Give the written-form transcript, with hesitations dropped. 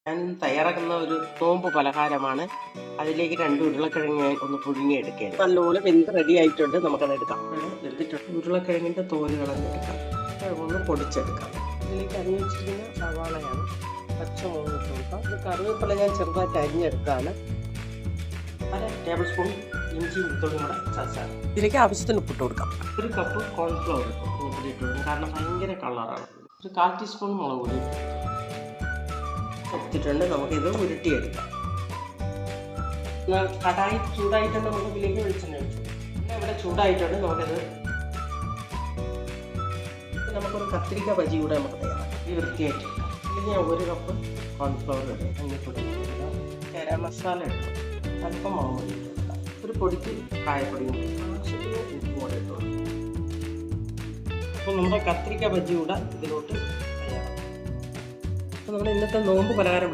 ഞാൻ തയ്യാറാക്കുന്ന ഒരു നോമ്പ് പലഹാരമാണ്. അതിലേക്ക് 2 ഉരുളക്കിഴങ്ങ് ഞാൻ ഒന്ന് പുഴുങ്ങിയെടുക്കുകയാണ്. നല്ലപോലെ വെന്ത് റെഡി ആയിട്ടുണ്ട്. നമുക്കത് എടുക്കാം. എടുത്തിട്ടുണ്ട്. ഉരുളക്കിഴങ്ങിൻ്റെ തോല് കളഞ്ഞെടുക്കാം. ഒന്ന് പൊടിച്ചെടുക്കാം. ഇതിലേക്ക് അരിഞ്ഞ് വെച്ചിരിക്കുന്ന സവാളയാണ്. പച്ചമുളക് ഇട്ട് കൊടുക്കാം. ഇത് കറിവേപ്പില ഞാൻ ചെറുതായിട്ട് അരിഞ്ഞെടുത്താണ്. 1 ടേബിൾ സ്പൂൺ ഇഞ്ചി വെളുത്തുള്ളിയും കൂടെ ചതച്ചാണ്. ഇതിലേക്ക് ആവശ്യത്തിന് ഉപ്പിട്ട് കൊടുക്കാം. 1 കപ്പ് കോൺഫ്ലവർ ഇട്ട് കൊടുക്കും. കാരണം ഭയങ്കര കളറാണ്. 1/4 ടീസ്പൂൺ മുളക് പൊടി എടുത്തിട്ടുണ്ട്. നമുക്കിത് ഉരുട്ടിയെടുക്കാം. കടായി ചൂടായിട്ടുണ്ട്. നമുക്ക് ഇതിലേക്ക് വെളിച്ചെണ്ണ ഒഴിച്ചു. ഇവിടെ ചൂടായിട്ടുണ്ട്. നമുക്കൊരു കത്തിരിക്ക ബജി കൂടെ നമുക്ക് തയ്യാറാക്കാം. ഈ വൃത്തിയായിട്ടില്ല. ഇതിൽ ഞാൻ 1 കപ്പ് കോൺഫ്ലവർ ഇടും. മഞ്ഞൾപ്പൊടി ഗരം മസാല ഇടും. അല്പം മുളക് പൊടി ഇട്ടെടുക്കാം. ഒരു പൊടിക്ക് കായപ്പൊടിയും ആവശ്യത്തിന് ഉപ്പും കൂടെ ഇട്ടു. അപ്പോൾ നമ്മുടെ കത്തിരിക്ക ബജി കൂടെ ഇതിലോട്ട് തയ്യാറാക്കാം. അപ്പോൾ നമ്മുടെ ഇന്നത്തെ നോമ്പ് പലഹാരം